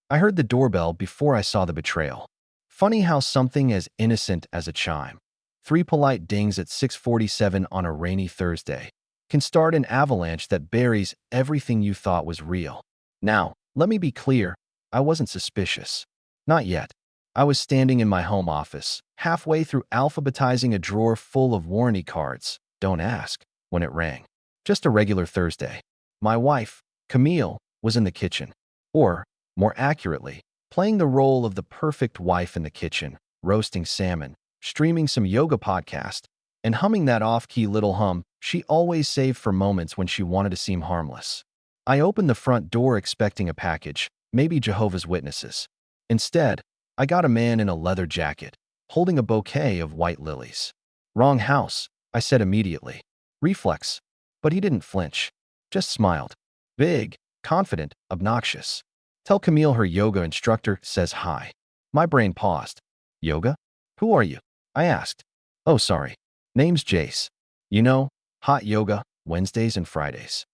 I heard the doorbell before I saw the betrayal. Funny how something as innocent as a chime, three polite dings at 6:47 on a rainy Thursday, can start an avalanche that buries everything you thought was real. Now, let me be clear, I wasn't suspicious. Not yet. I was standing in my home office, halfway through alphabetizing a drawer full of warranty cards, don't ask, when it rang. Just a regular Thursday. My wife, Camille, was in the kitchen. Or, more accurately, playing the role of the perfect wife in the kitchen, roasting salmon, streaming some yoga podcast, and humming that off-key little hum she always saved for moments when she wanted to seem harmless. I opened the front door expecting a package, maybe Jehovah's Witnesses. Instead, I got a man in a leather jacket, holding a bouquet of white lilies. Wrong house, I said immediately. Reflex. But he didn't flinch. Just smiled. Big, confident, obnoxious. Tell Camille her yoga instructor says hi. My brain paused. Yoga? Who are you? I asked. Oh, sorry. Name's Jace. You know, hot yoga, Wednesdays and Fridays.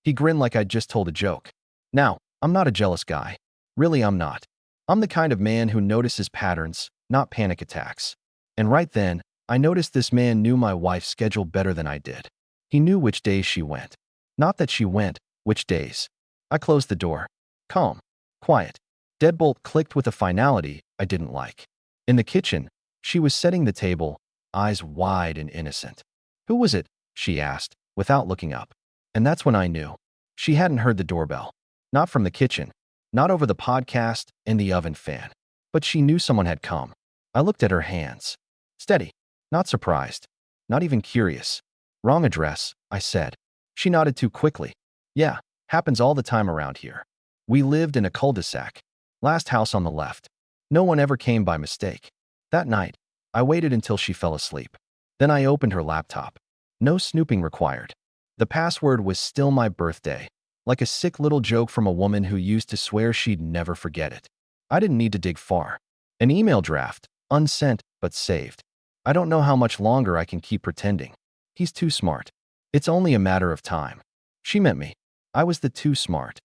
He grinned like I'd just told a joke. Now, I'm not a jealous guy. Really, I'm not. I'm the kind of man who notices patterns, not panic attacks. And right then, I noticed this man knew my wife's schedule better than I did. He knew which days she went. Not that she went, which days. I closed the door. Calm. Quiet. Deadbolt clicked with a finality I didn't like. In the kitchen, she was setting the table, eyes wide and innocent. Who was it? She asked, without looking up. And that's when I knew. She hadn't heard the doorbell. Not from the kitchen. Not over the podcast and the oven fan. But she knew someone had come. I looked at her hands. Steady. Not surprised. Not even curious. Wrong address, I said. She nodded too quickly. Yeah, happens all the time around here. We lived in a cul-de-sac. Last house on the left. No one ever came by mistake. That night, I waited until she fell asleep. Then I opened her laptop. No snooping required. The password was still my birthday, like a sick little joke from a woman who used to swear she'd never forget it. I didn't need to dig far. An email draft, unsent but saved. I don't know how much longer I can keep pretending. He's too smart. It's only a matter of time. She meant me. I was the too smart.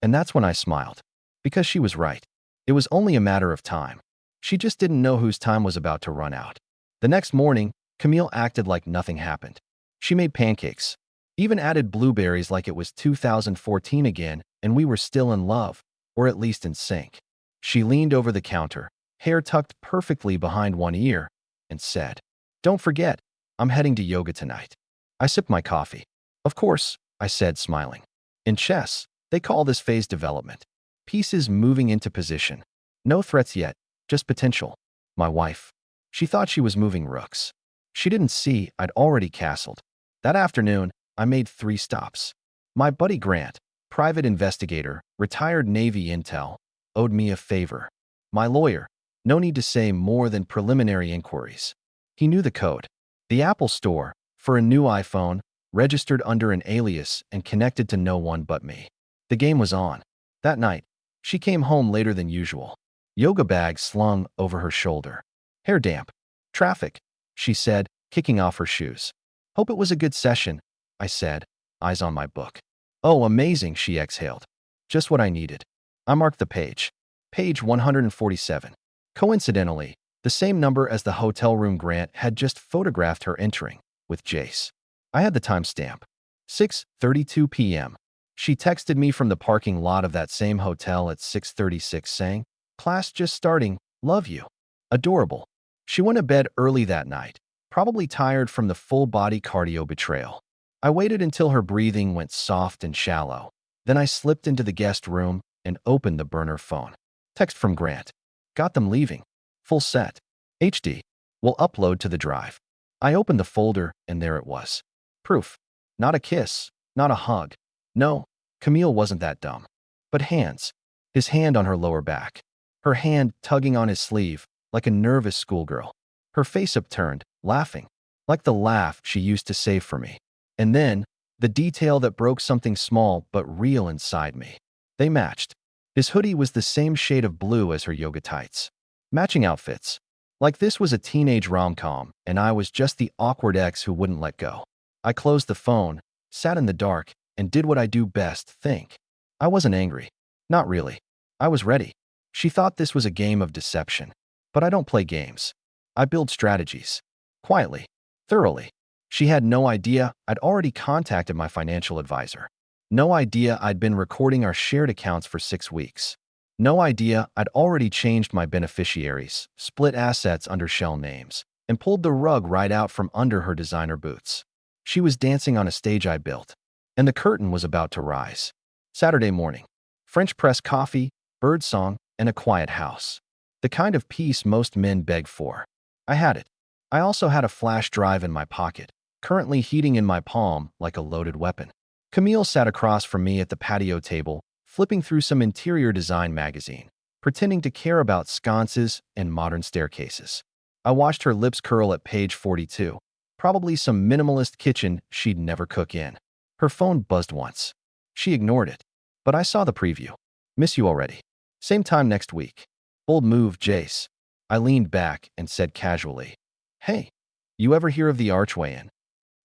And that's when I smiled. Because she was right. It was only a matter of time. She just didn't know whose time was about to run out. The next morning, Camille acted like nothing happened. She made pancakes. Even added blueberries like it was 2014 again and we were still in love, or at least in sync. She leaned over the counter, hair tucked perfectly behind one ear, and said, "Don't forget, I'm heading to yoga tonight." I sipped my coffee. "Of course," I said, smiling. In chess, they call this phase development. Pieces moving into position. No threats yet, just potential. My wife. She thought she was moving rooks. She didn't see I'd already castled. That afternoon, I made 3 stops. My buddy Grant, private investigator, retired Navy intel, owed me a favor. My lawyer, no need to say more than preliminary inquiries. He knew the code. The Apple Store, for a new iPhone, registered under an alias and connected to no one but me. The game was on. That night, she came home later than usual. Yoga bag slung over her shoulder. Hair damp. Traffic, she said, kicking off her shoes. Hope it was a good session, I said, eyes on my book. Oh, amazing, she exhaled. Just what I needed. I marked the page. Page 147. Coincidentally, the same number as the hotel room Grant had just photographed her entering, with Jace. I had the timestamp. 6:32 p.m. She texted me from the parking lot of that same hotel at 6:36 saying, "Class just starting, love you." Adorable. She went to bed early that night, probably tired from the full-body cardio betrayal. I waited until her breathing went soft and shallow. Then I slipped into the guest room and opened the burner phone. Text from Grant. Got them leaving. Full set. HD. Will upload to the drive. I opened the folder and there it was. Proof. Not a kiss. Not a hug. No, Camille wasn't that dumb. But hands. His hand on her lower back. Her hand tugging on his sleeve, like a nervous schoolgirl. Her face upturned, laughing. Like the laugh she used to save for me. And then, the detail that broke something small but real inside me. They matched. His hoodie was the same shade of blue as her yoga tights. Matching outfits. Like this was a teenage rom-com, and I was just the awkward ex who wouldn't let go. I closed the phone, sat in the dark, and did what I do best, think. I wasn't angry. Not really. I was ready. She thought this was a game of deception. But I don't play games. I build strategies. Quietly. Thoroughly. She had no idea I'd already contacted my financial advisor. No idea I'd been recording our shared accounts for 6 weeks. No idea I'd already changed my beneficiaries, split assets under shell names, and pulled the rug right out from under her designer boots. She was dancing on a stage I built, and the curtain was about to rise. Saturday morning. French press coffee, birdsong, and a quiet house. The kind of peace most men beg for. I had it. I also had a flash drive in my pocket, currently heating in my palm like a loaded weapon. Camille sat across from me at the patio table, flipping through some interior design magazine, pretending to care about sconces and modern staircases. I watched her lips curl at page 42, probably some minimalist kitchen she'd never cook in. Her phone buzzed once. She ignored it, but I saw the preview. Miss you already. Same time next week. Bold move, Jace. I leaned back and said casually, "Hey, you ever hear of the Archway Inn?"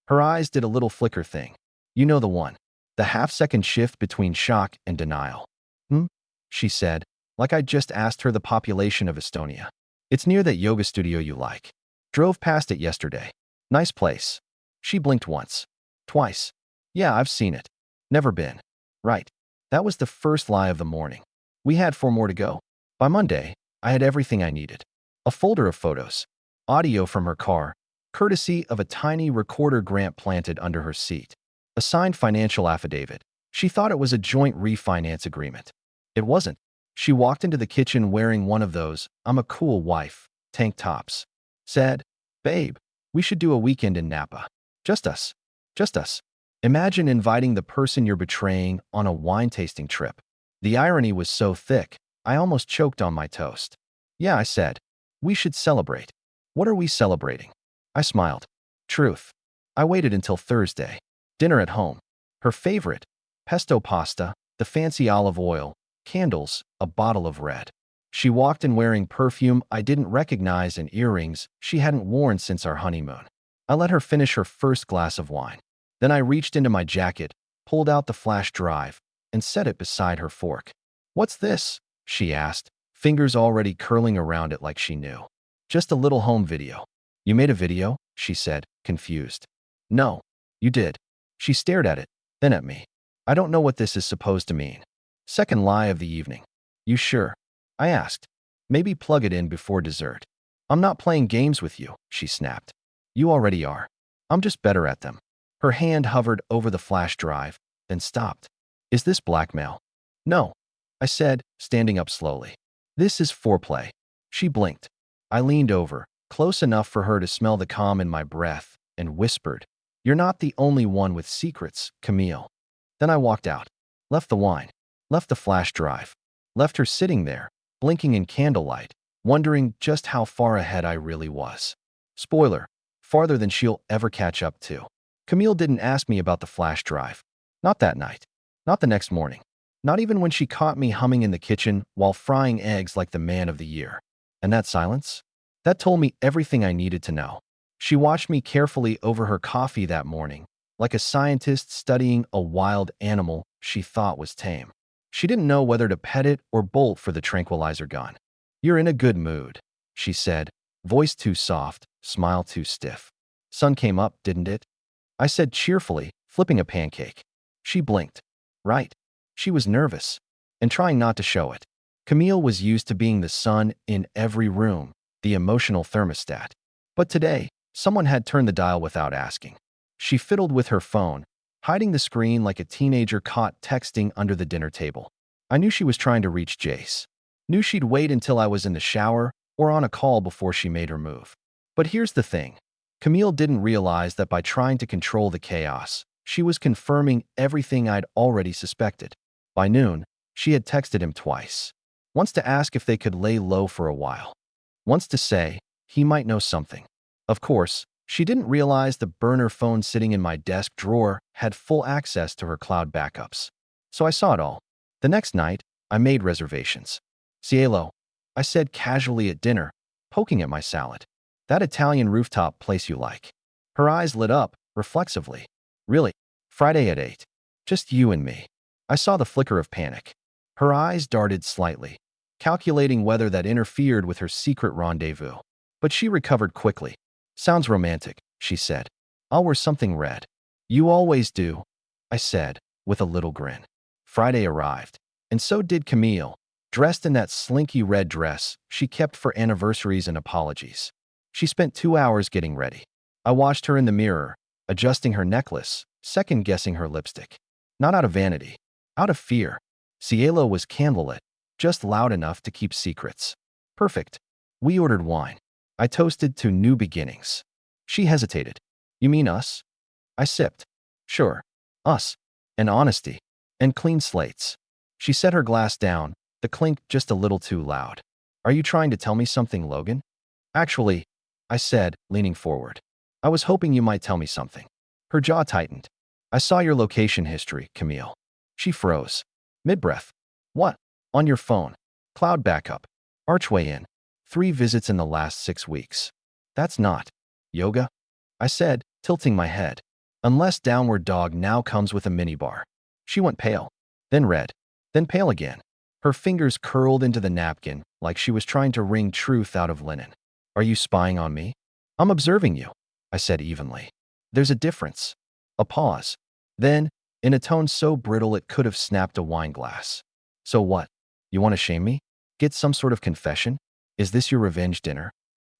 Her eyes did a little flicker thing. You know the one. The half-second shift between shock and denial. She said, like I'd just asked her the population of Estonia. It's near that yoga studio you like. Drove past it yesterday. Nice place. She blinked once. Twice. Yeah, I've seen it. Never been. Right. That was the first lie of the morning. We had 4 more to go. By Monday, I had everything I needed. A folder of photos. Audio from her car, courtesy of a tiny recorder Grant planted under her seat. A signed financial affidavit. She thought it was a joint refinance agreement. It wasn't. She walked into the kitchen wearing one of those "I'm a cool wife" tank tops. Said, "Babe, we should do a weekend in Napa. Just us. Just us." Imagine inviting the person you're betraying on a wine tasting trip. The irony was so thick, I almost choked on my toast. Yeah, I said. We should celebrate. What are we celebrating? I smiled. Truth. I waited until Thursday. Dinner at home. Her favorite. Pesto pasta, the fancy olive oil, candles, a bottle of red. She walked in wearing perfume I didn't recognize and earrings she hadn't worn since our honeymoon. I let her finish her first glass of wine. Then I reached into my jacket, pulled out the flash drive, and set it beside her fork. What's this? She asked, fingers already curling around it like she knew. Just a little home video. You made a video? She said, confused. No. You did. She stared at it, then at me. I don't know what this is supposed to mean. Second lie of the evening. You sure? I asked. Maybe plug it in before dessert. I'm not playing games with you, she snapped. You already are. I'm just better at them. Her hand hovered over the flash drive, then stopped. Is this blackmail? No, I said, standing up slowly. This is foreplay. She blinked. I leaned over, close enough for her to smell the calm in my breath, and whispered, You're not the only one with secrets, Camille. Then I walked out. Left the wine. Left the flash drive. Left her sitting there, blinking in candlelight, wondering just how far ahead I really was. Spoiler, farther than she'll ever catch up to. Camille didn't ask me about the flash drive. Not that night. Not the next morning. Not even when she caught me humming in the kitchen while frying eggs like the man of the year. And that silence? That told me everything I needed to know. She watched me carefully over her coffee that morning, like a scientist studying a wild animal she thought was tame. She didn't know whether to pet it or bolt for the tranquilizer gun. You're in a good mood, she said, voice too soft, smile too stiff. Sun came up, didn't it? I said cheerfully, flipping a pancake. She blinked. Right. She was nervous, and trying not to show it. Camille was used to being the sun in every room, the emotional thermostat. But today, someone had turned the dial without asking. She fiddled with her phone, hiding the screen like a teenager caught texting under the dinner table. I knew she was trying to reach Jace. Knew she'd wait until I was in the shower or on a call before she made her move. But here's the thing. Camille didn't realize that by trying to control the chaos, she was confirming everything I'd already suspected. By noon, she had texted him twice. Once to ask if they could lay low for a while. Once to say he might know something. Of course, she didn't realize the burner phone sitting in my desk drawer had full access to her cloud backups. So I saw it all. The next night, I made reservations. Cielo, I said casually at dinner, poking at my salad. That Italian rooftop place you like. Her eyes lit up, reflexively. Really? Friday at 8. Just you and me. I saw the flicker of panic. Her eyes darted slightly. calculating whether that interfered with her secret rendezvous. But she recovered quickly. Sounds romantic, she said. I'll wear something red. You always do, I said, with a little grin. Friday arrived, and so did Camille, dressed in that slinky red dress she kept for anniversaries and apologies. She spent 2 hours getting ready. I watched her in the mirror, adjusting her necklace, second-guessing her lipstick. Not out of vanity, out of fear. Cielo was candlelit, just loud enough to keep secrets. Perfect. We ordered wine. I toasted to new beginnings. She hesitated. You mean us? I sipped. Sure. Us. And honesty. And clean slates. She set her glass down, the clink just a little too loud. Are you trying to tell me something, Logan? Actually, I said, leaning forward. I was hoping you might tell me something. Her jaw tightened. I saw your location history, Camille. She froze. Mid-breath. What? On your phone. Cloud backup. Archway Inn. 3 visits in the last 6 weeks. That's not yoga, I said, tilting my head. Unless Downward Dog now comes with a minibar. She went pale, then red, then pale again. Her fingers curled into the napkin like she was trying to wring truth out of linen. Are you spying on me? I'm observing you, I said evenly. There's a difference. A pause. Then, in a tone so brittle it could have snapped a wine glass. So what? You want to shame me? Get some sort of confession? Is this your revenge dinner?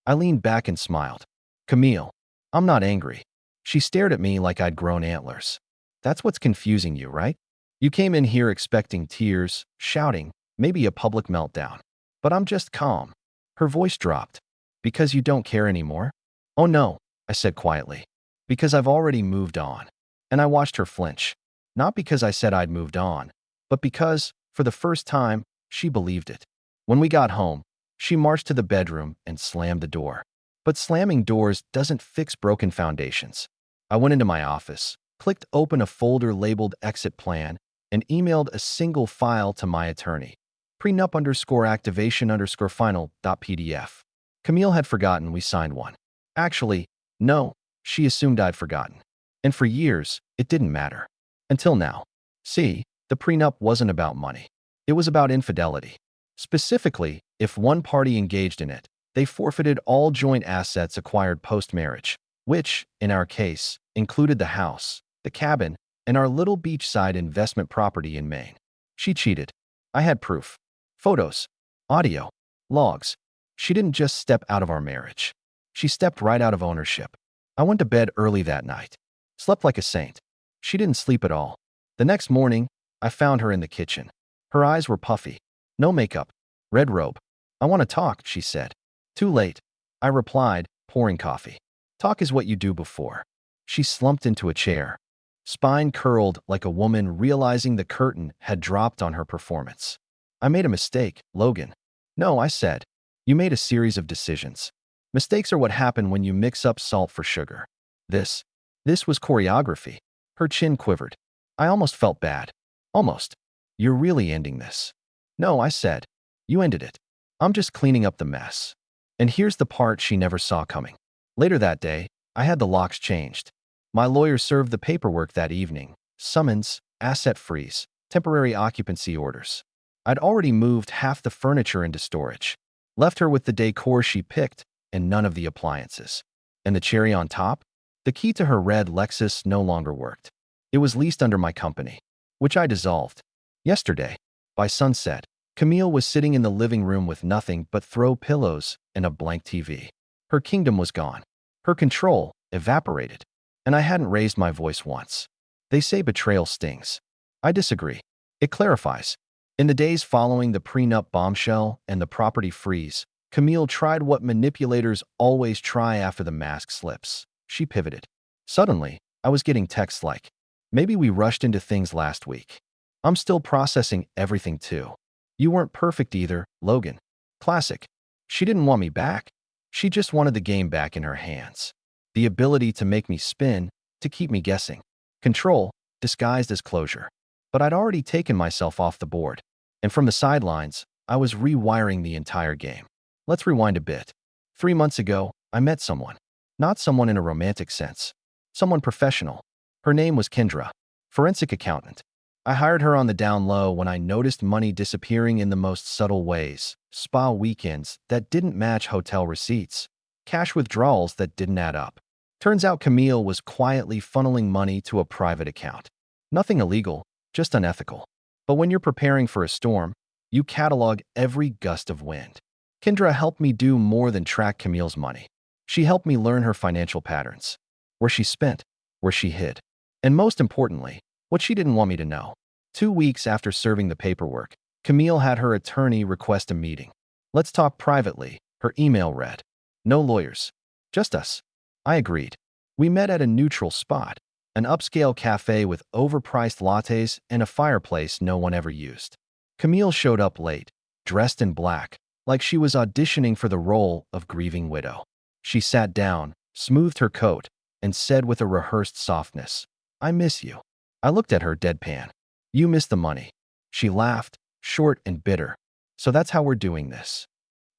I leaned back and smiled. Camille, I'm not angry. She stared at me like I'd grown antlers. That's what's confusing you, right? You came in here expecting tears, shouting, maybe a public meltdown. But I'm just calm. Her voice dropped. Because you don't care anymore? Oh no, I said quietly. Because I've already moved on. And I watched her flinch. Not because I said I'd moved on, but because, for the first time, she believed it. When we got home, she marched to the bedroom and slammed the door. But slamming doors doesn't fix broken foundations. I went into my office, clicked open a folder labeled Exit Plan, and emailed a single file to my attorney. Prenup_activation_final.pdf. Camille had forgotten we signed one. Actually, no, she assumed I'd forgotten. And for years, it didn't matter. Until now. See, the prenup wasn't about money. It was about infidelity. Specifically, if one party engaged in it, they forfeited all joint assets acquired post-marriage, which, in our case, included the house, the cabin, and our little beachside investment property in Maine. She cheated. I had proof. Photos. Audio. Logs. She didn't just step out of our marriage. She stepped right out of ownership. I went to bed early that night. Slept like a saint. She didn't sleep at all. The next morning, I found her in the kitchen. Her eyes were puffy. No makeup. Red robe. I want to talk, she said. Too late. I replied, pouring coffee. Talk is what you do before. She slumped into a chair. Spine curled like a woman realizing the curtain had dropped on her performance. I made a mistake, Logan. No, I said. You made a series of decisions. Mistakes are what happen when you mix up salt for sugar. This was choreography. Her chin quivered. I almost felt bad. Almost. You're really ending this. No, I said. You ended it. I'm just cleaning up the mess. And here's the part she never saw coming. Later that day, I had the locks changed. My lawyer served the paperwork that evening. Summons, asset freeze, temporary occupancy orders. I'd already moved half the furniture into storage. Left her with the decor she picked and none of the appliances. And the cherry on top? The key to her red Lexus no longer worked. It was leased under my company, which I dissolved. Yesterday, by sunset, Camille was sitting in the living room with nothing but throw pillows and a blank TV. Her kingdom was gone. Her control evaporated. And I hadn't raised my voice once. They say betrayal stings. I disagree. It clarifies. In the days following the prenup bombshell and the property freeze, Camille tried what manipulators always try after the mask slips. She pivoted. Suddenly, I was getting texts like, maybe we rushed into things last week. I'm still processing everything too. You weren't perfect either, Logan. Classic. She didn't want me back. She just wanted the game back in her hands. The ability to make me spin, to keep me guessing. Control, disguised as closure. But I'd already taken myself off the board. And from the sidelines, I was rewiring the entire game. Let's rewind a bit. 3 months ago, I met someone. Not someone in a romantic sense. Someone professional. Her name was Kendra. Forensic accountant. I hired her on the down low when I noticed money disappearing in the most subtle ways. Spa weekends that didn't match hotel receipts. Cash withdrawals that didn't add up. Turns out Camille was quietly funneling money to a private account. Nothing illegal, just unethical. But when you're preparing for a storm, you catalog every gust of wind. Kendra helped me do more than track Camille's money. She helped me learn her financial patterns, where she spent, where she hid, and most importantly, what she didn't want me to know. 2 weeks after serving the paperwork, Camille had her attorney request a meeting. Let's talk privately, her email read. No lawyers, just us. I agreed. We met at a neutral spot, an upscale cafe with overpriced lattes and a fireplace no one ever used. Camille showed up late, dressed in black, like she was auditioning for the role of grieving widow. She sat down, smoothed her coat, and said with a rehearsed softness, "I miss you." I looked at her deadpan. "You miss the money." She laughed, short and bitter. "So that's how we're doing this."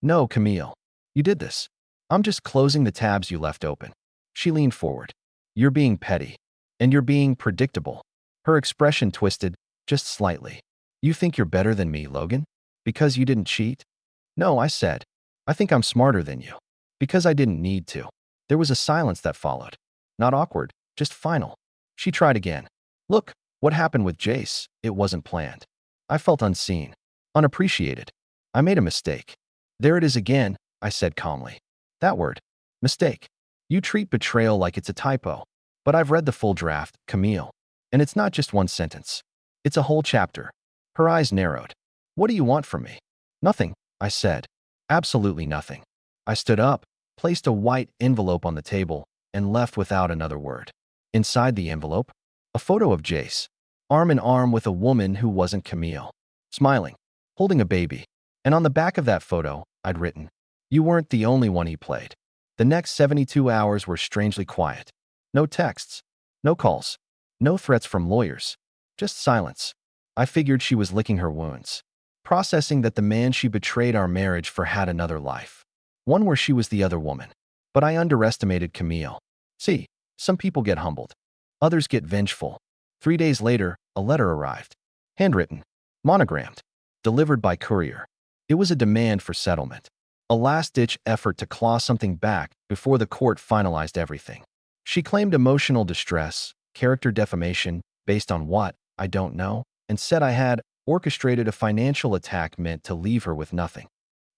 "No, Camille. You did this. I'm just closing the tabs you left open." She leaned forward. "You're being petty. And you're being predictable." Her expression twisted, just slightly. "You think you're better than me, Logan? Because you didn't cheat?" "No," I said. "I think I'm smarter than you. Because I didn't need to." There was a silence that followed. Not awkward, just final. She tried again. "Look, what happened with Jace, it wasn't planned." I felt unseen, unappreciated. I made a mistake. "There it is again," I said calmly. "That word. Mistake. You treat betrayal like it's a typo. But I've read the full draft, Camille. And it's not just one sentence. It's a whole chapter." Her eyes narrowed. "What do you want from me?" "Nothing," I said. "Absolutely nothing." I stood up, placed a white envelope on the table, and left without another word. Inside the envelope, a photo of Jace, arm in arm with a woman who wasn't Camille, smiling, holding a baby. And on the back of that photo, I'd written, "You weren't the only one he played." The next 72 hours were strangely quiet. No texts, no calls, no threats from lawyers, just silence. I figured she was licking her wounds, processing that the man she betrayed our marriage for had another life, one where she was the other woman. But I underestimated Camille. See, some people get humbled. Others get vengeful. 3 days later, a letter arrived. Handwritten, monogrammed, delivered by courier. It was a demand for settlement. A last-ditch effort to claw something back before the court finalized everything. She claimed emotional distress, character defamation, based on what, I don't know, and said I had orchestrated a financial attack meant to leave her with nothing.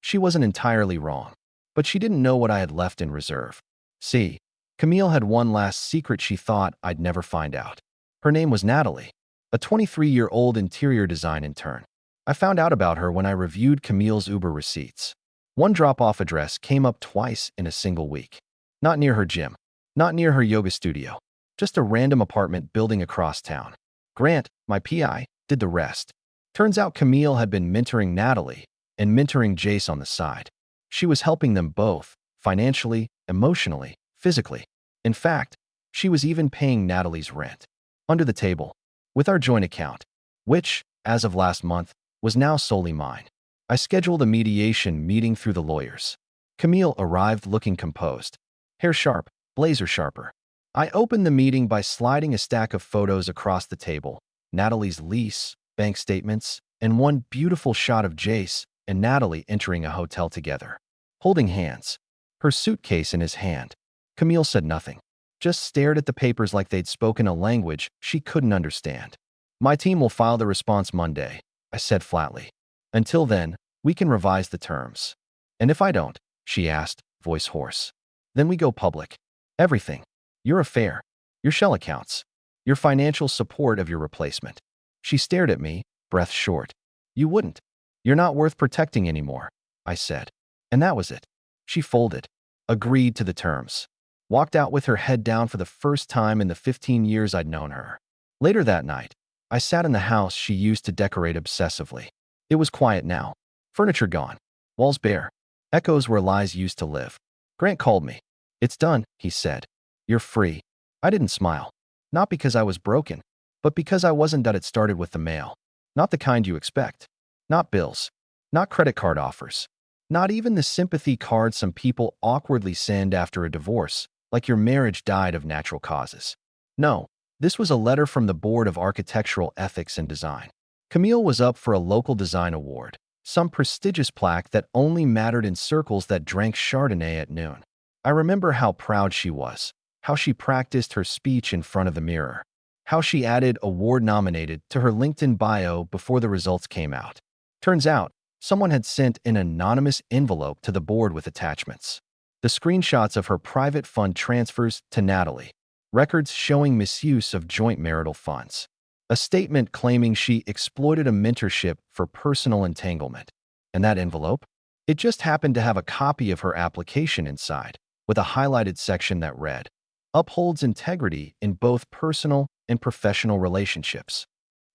She wasn't entirely wrong, but she didn't know what I had left in reserve. See, Camille had one last secret she thought I'd never find out. Her name was Natalie, a 23-year-old interior design intern. I found out about her when I reviewed Camille's Uber receipts. One drop-off address came up twice in a single week. Not near her gym, not near her yoga studio, just a random apartment building across town. Grant, my PI, did the rest. Turns out Camille had been mentoring Natalie and mentoring Jace on the side. She was helping them both, financially, emotionally, physically. In fact, she was even paying Natalie's rent. Under the table, with our joint account, which, as of last month, was now solely mine. I scheduled a mediation meeting through the lawyers. Camille arrived looking composed. Hair sharp, blazer sharper. I opened the meeting by sliding a stack of photos across the table. Natalie's lease, bank statements, and one beautiful shot of Jace and Natalie entering a hotel together, holding hands, her suitcase in his hand. Camille said nothing, just stared at the papers like they'd spoken a language she couldn't understand. "My team will file the response Monday," I said flatly. "Until then, we can revise the terms." "And if I don't?" she asked, voice hoarse. "Then we go public. Everything. Your affair, your shell accounts, your financial support of your replacement." She stared at me, breath short. "You wouldn't. You're not worth protecting anymore," I said. And that was it. She folded, agreed to the terms, walked out with her head down for the first time in the 15 years I'd known her. Later that night, I sat in the house she used to decorate obsessively. It was quiet now. Furniture gone. Walls bare. Echoes where lies used to live. Grant called me. "It's done," he said. "You're free." I didn't smile. Not because I was broken, but because I wasn't done. It started with the mail. Not the kind you expect. Not bills. Not credit card offers. Not even the sympathy card some people awkwardly send after a divorce, like your marriage died of natural causes. No, This was a letter from the Board of Architectural Ethics and Design. Camille was up for a local design award, some prestigious plaque that only mattered in circles that drank Chardonnay at noon. I remember how proud she was, how she practiced her speech in front of the mirror, how she added award nominated to her LinkedIn bio before the results came out. Turns out, someone had sent an anonymous envelope to the board with attachments. The screenshots of her private fund transfers to Natalie, records showing misuse of joint marital funds, a statement claiming she exploited a mentorship for personal entanglement. And that envelope? It just happened to have a copy of her application inside, with a highlighted section that read, "Upholds integrity in both personal and professional relationships."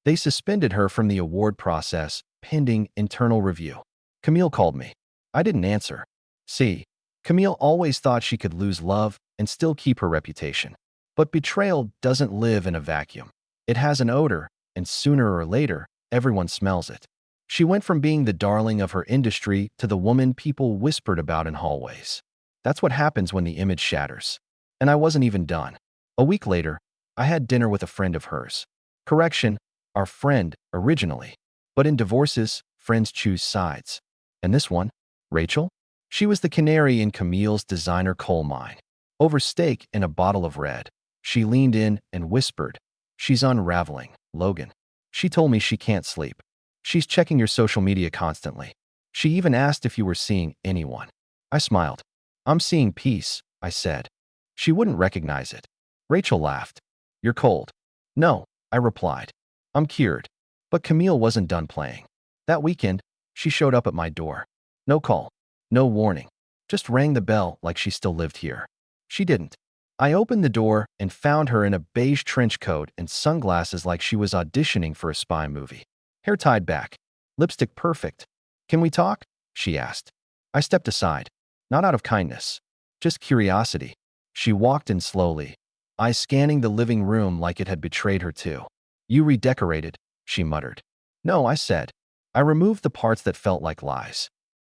They suspended her from the award process pending internal review. Camille called me. I didn't answer. See, Camille always thought she could lose love and still keep her reputation. But betrayal doesn't live in a vacuum. It has an odor, and sooner or later, everyone smells it. She went from being the darling of her industry to the woman people whispered about in hallways. That's what happens when the image shatters. And I wasn't even done. A week later, I had dinner with a friend of hers. Correction, our friend originally. But in divorces, friends choose sides. And this one, Rachel? She was the canary in Camille's designer coal mine. Over steak and a bottle of red, she leaned in and whispered, "She's unraveling, Logan. She told me she can't sleep. She's checking your social media constantly. She even asked if you were seeing anyone." I smiled. "I'm seeing peace," I said. She wouldn't recognize it. Rachel laughed. "You're cold." "No," I replied. "I'm cured." But Camille wasn't done playing. That weekend, she showed up at my door. No call, no warning, just rang the bell like she still lived here. She didn't. I opened the door and found her in a beige trench coat and sunglasses like she was auditioning for a spy movie. Hair tied back, lipstick perfect. "Can we talk?" she asked. I stepped aside, not out of kindness, just curiosity. She walked in slowly, eyes scanning the living room like it had betrayed her too. "You redecorated," she muttered. "No," I said. "I removed the parts that felt like lies."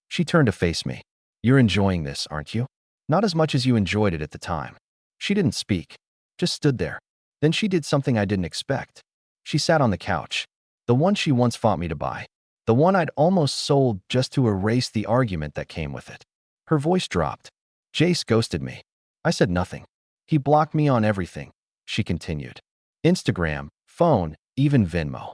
She turned to face me. "You're enjoying this, aren't you?" "Not as much as you enjoyed it at the time." She didn't speak, just stood there. Then she did something I didn't expect. She sat on the couch, the one she once fought me to buy, the one I'd almost sold just to erase the argument that came with it. Her voice dropped. "Jace ghosted me." I said nothing. "He blocked me on everything," she continued. "Instagram, phone, even Venmo."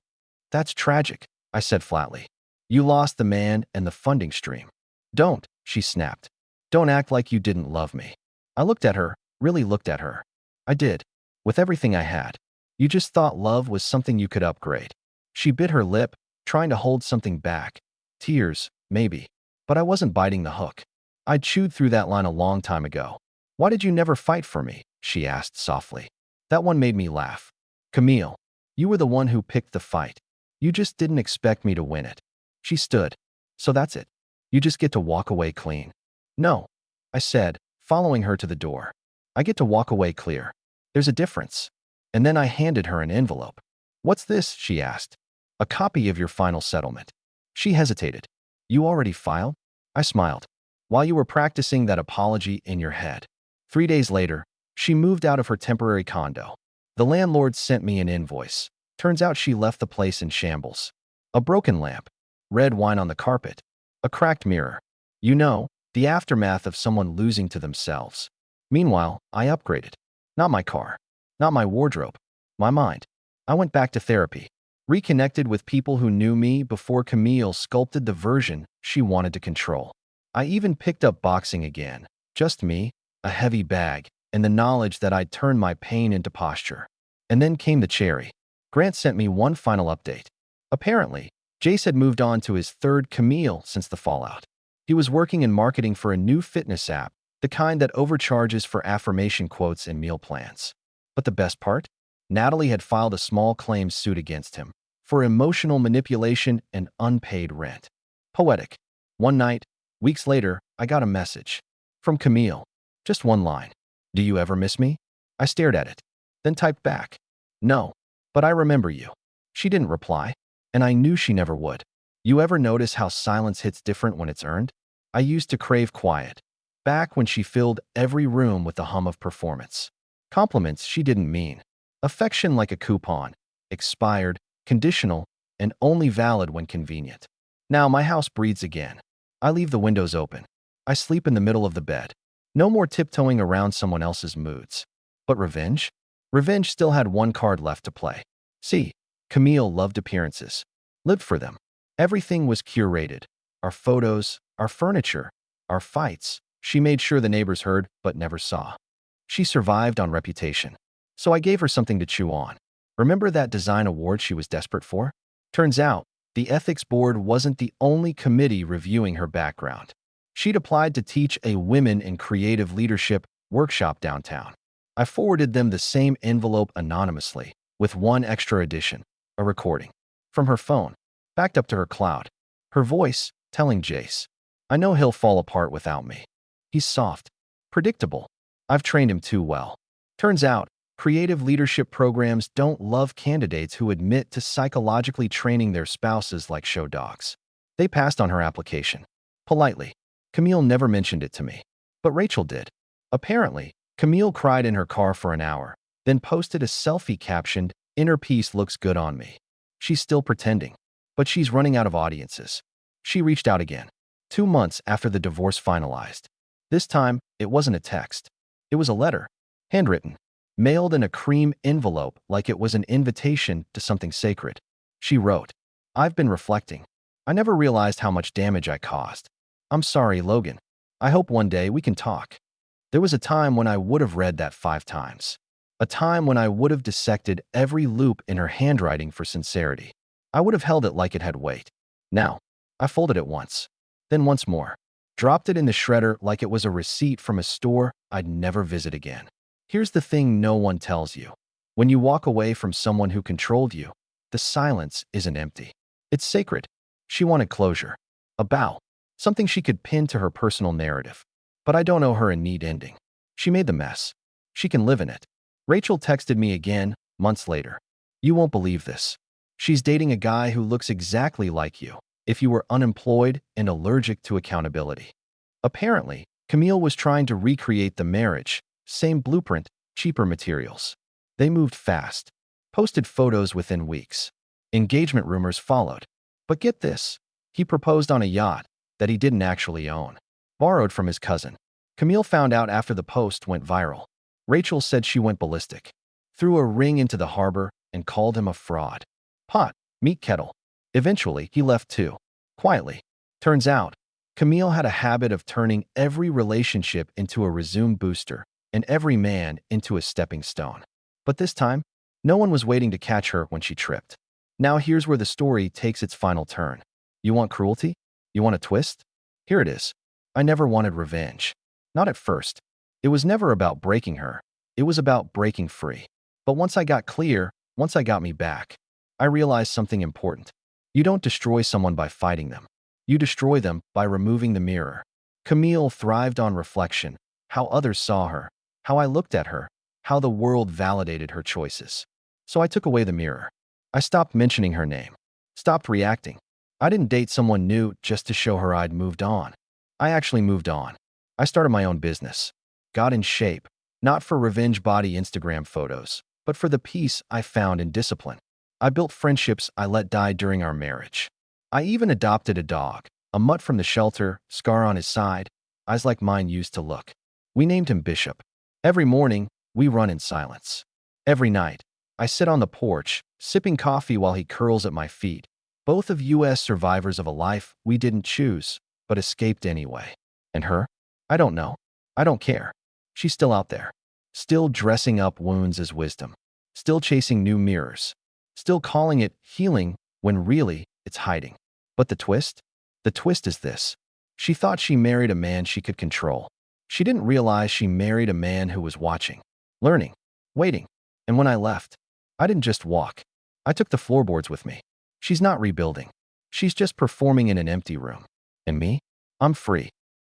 "That's tragic," I said flatly. "You lost the man and the funding stream." "Don't," she snapped. "Don't act like you didn't love me." I looked at her, really looked at her. "I did, with everything I had. You just thought love was something you could upgrade." She bit her lip, trying to hold something back. Tears, maybe. But I wasn't biting the hook. I'd chewed through that line a long time ago. "Why did you never fight for me?" she asked softly. That one made me laugh. "Camille, you were the one who picked the fight. You just didn't expect me to win it." She stood. "So that's it. You just get to walk away clean." "No," I said, following her to the door. "I get to walk away clear. There's a difference." And then I handed her an envelope. "What's this?" she asked. "A copy of your final settlement." She hesitated. "You already filed?" I smiled. "While you were practicing that apology in your head." 3 days later, she moved out of her temporary condo. The landlord sent me an invoice. Turns out she left the place in shambles. A broken lamp, red wine on the carpet, a cracked mirror. You know, the aftermath of someone losing to themselves. Meanwhile, I upgraded. Not my car, not my wardrobe, my mind. I went back to therapy, reconnected with people who knew me before Camille sculpted the version she wanted to control. I even picked up boxing again, just me, a heavy bag, and the knowledge that I'd turned my pain into posture. And then came the cherry. Grant sent me one final update. Apparently, Jace had moved on to his third Camille since the fallout. He was working in marketing for a new fitness app, the kind that overcharges for affirmation quotes and meal plans. But the best part? Natalie had filed a small claims suit against him for emotional manipulation and unpaid rent. Poetic. One night, weeks later, I got a message. From Camille. Just one line. "Do you ever miss me?" I stared at it, then typed back. "No, but I remember you." She didn't reply, and I knew she never would. You ever notice how silence hits different when it's earned? I used to crave quiet, back when she filled every room with the hum of performance. Compliments she didn't mean. Affection like a coupon, expired, conditional, and only valid when convenient. Now my house breathes again. I leave the windows open. I sleep in the middle of the bed. No more tiptoeing around someone else's moods. But revenge? Revenge still had one card left to play. See, Camille loved appearances. Lived for them. Everything was curated. Our photos, our furniture, our fights. She made sure the neighbors heard but never saw. She survived on reputation. So I gave her something to chew on. Remember that design award she was desperate for? Turns out, the ethics board wasn't the only committee reviewing her background. She'd applied to teach a Women in Creative Leadership workshop downtown. I forwarded them the same envelope anonymously, with one extra addition, a recording. From her phone, backed up to her cloud. Her voice, telling Jace, I know he'll fall apart without me. He's soft, predictable. I've trained him too well. Turns out, creative leadership programs don't love candidates who admit to psychologically training their spouses like show dogs. They passed on her application. Politely. Camille never mentioned it to me. But Rachel did. Apparently, Camille cried in her car for an hour, then posted a selfie captioned, Inner peace looks good on me. She's still pretending. But she's running out of audiences. She reached out again. 2 months after the divorce finalized. This time, it wasn't a text. It was a letter. Handwritten. Mailed in a cream envelope like it was an invitation to something sacred. She wrote, I've been reflecting. I never realized how much damage I caused. I'm sorry, Logan. I hope one day we can talk. There was a time when I would have read that 5 times. A time when I would have dissected every loop in her handwriting for sincerity. I would have held it like it had weight. Now, I folded it once. Then once more. Dropped it in the shredder like it was a receipt from a store I'd never visit again. Here's the thing no one tells you. When you walk away from someone who controlled you, the silence isn't empty. It's sacred. She wanted closure. A bow. Something she could pin to her personal narrative. But I don't owe her a neat ending. She made the mess. She can live in it. Rachel texted me again, months later. You won't believe this. She's dating a guy who looks exactly like you, if you were unemployed and allergic to accountability. Apparently, Camille was trying to recreate the marriage. Same blueprint, cheaper materials. They moved fast. Posted photos within weeks. Engagement rumors followed. But get this. He proposed on a yacht that he didn't actually own. Borrowed from his cousin. Camille found out after the post went viral. Rachel said she went ballistic. Threw a ring into the harbor and called him a fraud. Pot, meet kettle. Eventually, he left too. Quietly. Turns out, Camille had a habit of turning every relationship into a resume booster and every man into a stepping stone. But this time, no one was waiting to catch her when she tripped. Now here's where the story takes its final turn. You want cruelty? You want a twist? Here it is. I never wanted revenge. Not at first. It was never about breaking her. It was about breaking free. But once I got clear, once I got me back, I realized something important. You don't destroy someone by fighting them. You destroy them by removing the mirror. Camille thrived on reflection, how others saw her, how I looked at her, how the world validated her choices. So I took away the mirror. I stopped mentioning her name. Stopped reacting. I didn't date someone new just to show her I'd moved on. I actually moved on. I started my own business. Got in shape, not for revenge body Instagram photos, but for the peace I found in discipline. I built friendships I let die during our marriage. I even adopted a dog, a mutt from the shelter, scar on his side, eyes like mine used to look. We named him Bishop. Every morning, we run in silence. Every night, I sit on the porch, sipping coffee while he curls at my feet. Both of US survivors of a life we didn't choose, but escaped anyway. And her? I don't know. I don't care. She's still out there. Still dressing up wounds as wisdom. Still chasing new mirrors. Still calling it healing when really it's hiding. But the twist? The twist is this. She thought she married a man she could control. She didn't realize she married a man who was watching, learning, waiting. And when I left, I didn't just walk. I took the floorboards with me. She's not rebuilding. She's just performing in an empty room. And me? I'm free.